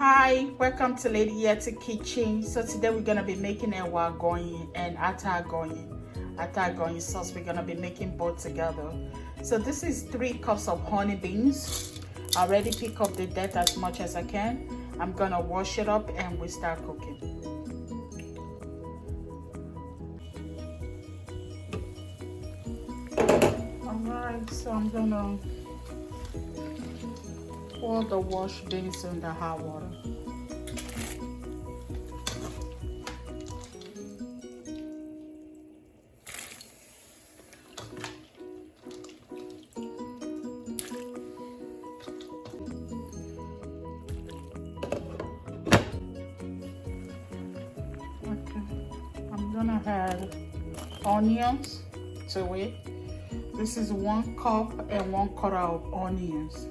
Hi, welcome to Lady Yeti Kitchen. So today we're gonna be making a Agayin and Agayin sauce. We're gonna be making both together. So this is 3 cups of honey beans. I already pick up the dirt as much as I can. I'm gonna wash it up and we start cooking. Alright, so I'm gonna pour the washed beans in the hot water. Okay, I'm gonna add onions to it. This is 1 cup and 1/4 of onions.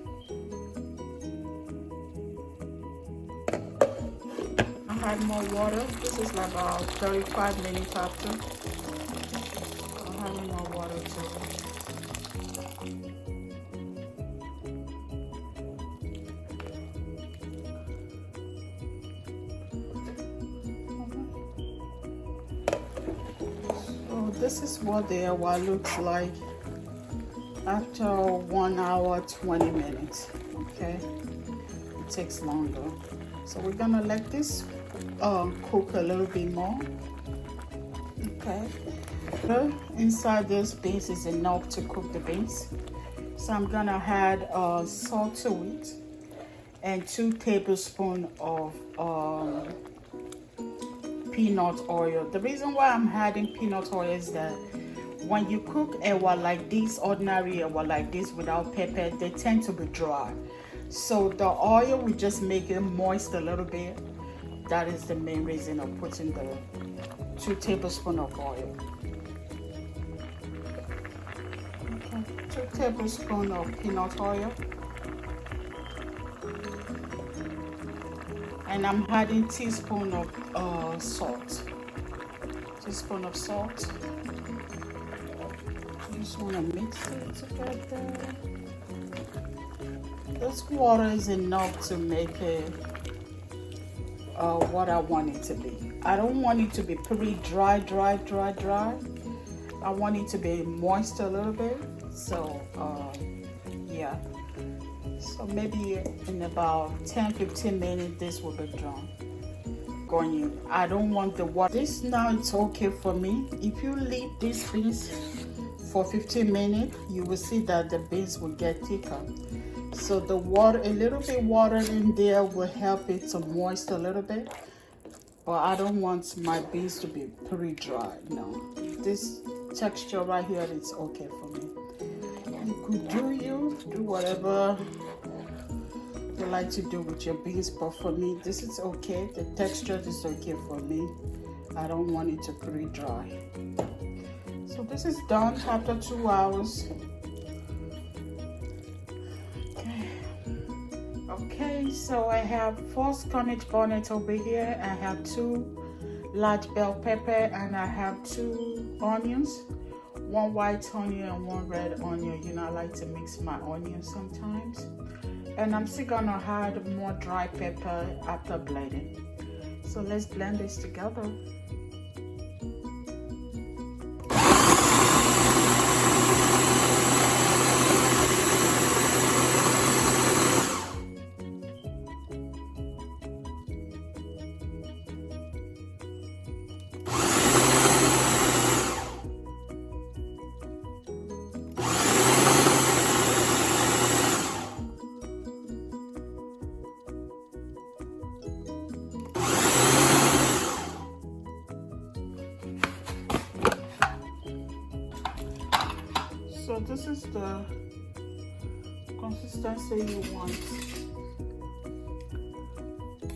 Add more water. This is like about 35 minutes after. I'll add more water to it. So this is what the ewa looks like after 1 hour 20 minutes. Okay, it takes longer. So we're gonna let this cook a little bit more. Okay, inside this beans is enough to cook the beans. So I'm gonna add salt to it and 2 tablespoons of peanut oil. The reason why I'm adding peanut oil is that when you cook ewa like this, ordinary ewa like this without pepper, they tend to be dry. So the oil will just make it moist a little bit. That is the main reason of putting the 2 tablespoons of oil. Okay, 2 tablespoons of peanut oil. And I'm adding teaspoon of salt. Teaspoon of salt. Just want to mix it together. This water is enough to make it what I want it to be. I don't want it to be pretty dry. I want it to be moist a little bit. So yeah. So maybe in about 10-15 minutes this will be done. Going in. I don't want the water. This now it's okay for me. If you leave these beans for 15 minutes, you will see that the beans will get thicker. So the water, a little bit water in there will help it to moist a little bit. But I don't want my beans to be pretty dry. No, this texture right here is okay for me. You could do whatever you like to do with your beans, but for me this is okay. The texture is okay for me. I don't want it to pretty dry. So this is done after 2 hours. Okay, so I have 4 Scotch bonnet over here. I have 2 large bell pepper and I have 2 onions, 1 white onion and 1 red onion. You know, I like to mix my onions sometimes. And I'm still gonna add more dry pepper after blending. So let's blend this together. So this is the consistency you want.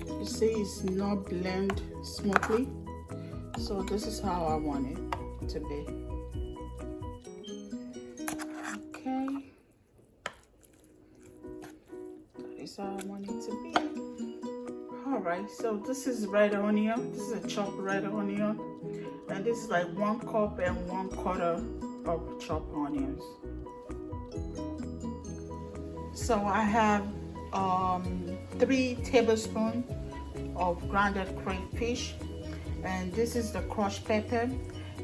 You see it's not blend smoothly. So this is how I want it to be. Okay. That is how I want it to be. Alright, so this is red onion. This is a chopped red onion. And this is like 1 cup and 1/4 of chopped onions. So I have 3 tablespoons of grounded crayfish, and this is the crushed pepper,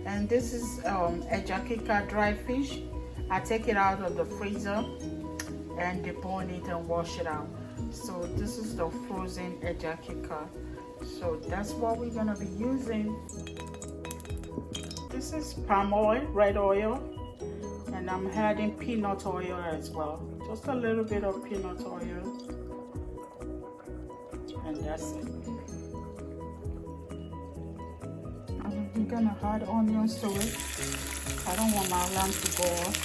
and this is Agayin dry fish. I take it out of the freezer and debone it and wash it out. So this is the frozen Agayin. So that's what we're gonna be using. This is palm oil, red oil, and I'm adding peanut oil as well. Just a little bit of peanut oil, and that's it. I'm gonna add onions to it. I don't want my lamb to go off.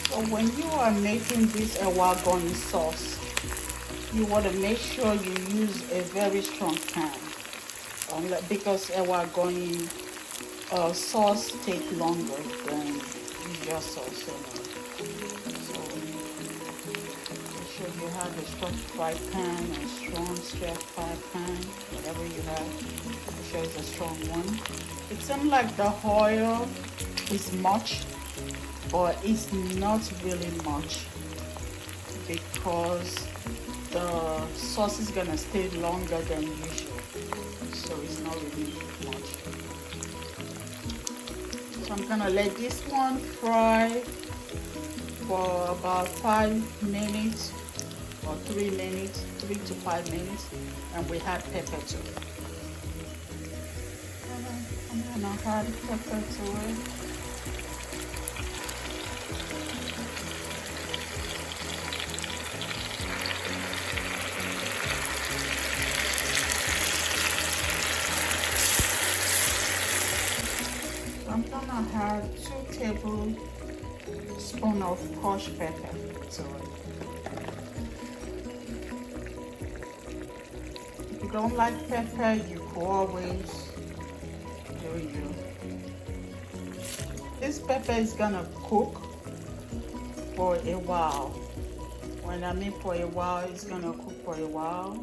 So when you are making this Agayin sauce, you want to make sure you use a very strong pan, because Agayin sauce take longer than usual sauce. So make sure you have a strong fry pan, a strong stir fry pan, whatever you have. Make sure it's a strong one. It seems like the oil is much, but it's not really much, because the sauce is gonna stay longer than usual, so it's not really much. So I'm gonna let this one fry for about 5 minutes or 3 minutes, 3 to 5 minutes, and we add pepper to it. I'm gonna add pepper to it. I'm gonna add 2 tablespoons of crushed pepper to it. If you don't like pepper, you could always do you. This pepper is gonna cook for a while. When I mean for a while, it's gonna cook for a while.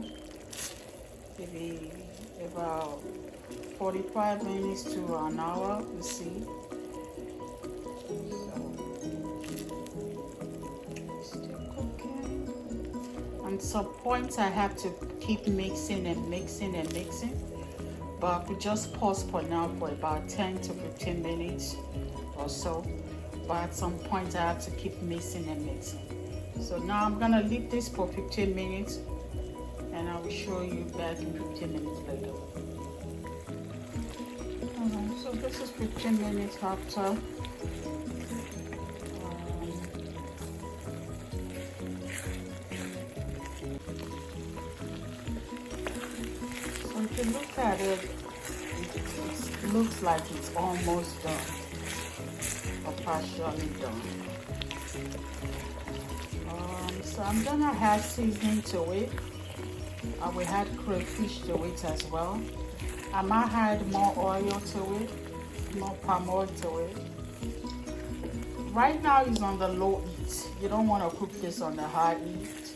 Maybe about 45 minutes to an hour, you see. So, still cooking. At some point, I have to keep mixing and mixing and mixing, but we just pause for now for about 10 to 15 minutes or so. But at some point, I have to keep mixing and mixing. So now I'm gonna leave this for 15 minutes, and I will show you back in 15 minutes later. So this is 15 minutes after. So if you look at it, it looks like it's almost done, or partially done. So I'm gonna add seasoning to it. I will add crayfish to it as well. I might add more oil to it, more palm oil to it. Right now it's on the low heat. You don't want to cook this on the high heat.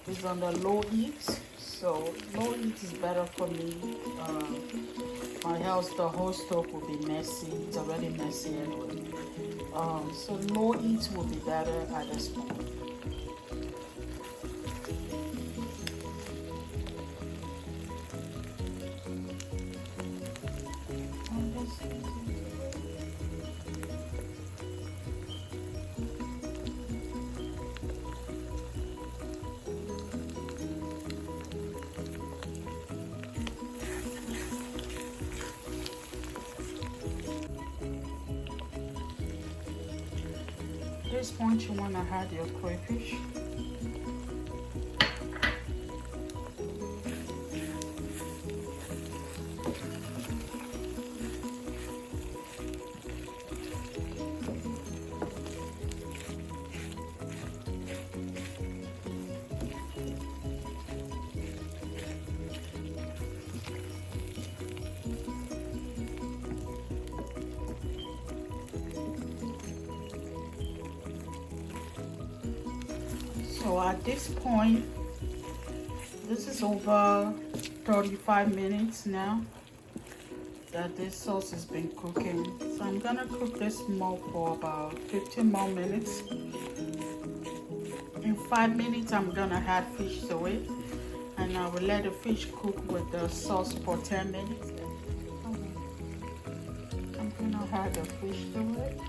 It's on the low heat, so low heat is better for me. Or else the whole stove will be messy. It's already messy anyway. So low heat will be better at this point. At this point, you want to add your crayfish. So at this point, this is over 35 minutes now. that this sauce has been cooking. So I'm gonna cook this more for about 15 more minutes. In 5 minutes, I'm gonna add fish to it, and I will let the fish cook with the sauce for 10 minutes. I'm gonna add the fish to it.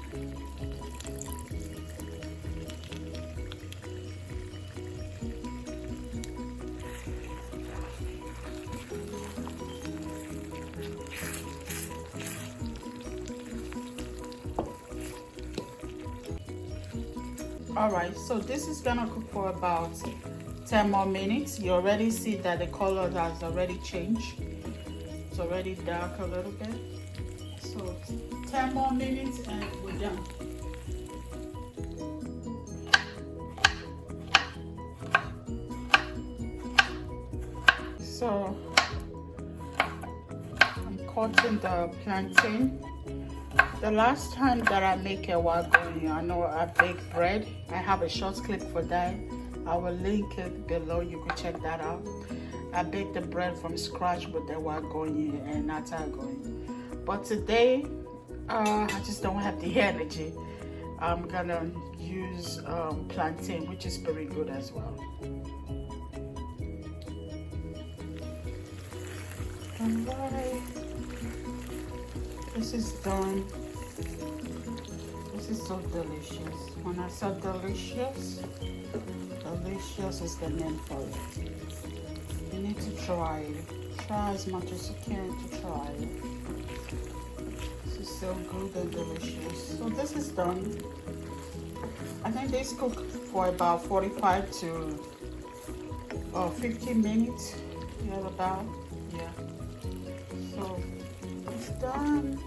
Alright, so this is gonna cook for about 10 more minutes. You already see that the color has already changed. It's already dark a little bit. So 10 more minutes and we're done. So I'm cutting the plantain. The last time that I make a agayin, I know I bake bread. I have a short clip for that. I will link it below. You can check that out. I baked the bread from scratch with the agayin and not agayin. But today, I just don't have the energy. I'm gonna use plantain, which is very good as well. Alright, this is done. This is so delicious. When I say delicious, delicious is the name for it. You need to try it. Try as much as you can to try it. This is so good and delicious. So this is done. I think this cooked for about 45 to 50 minutes. Yeah, about. Yeah. So it's done.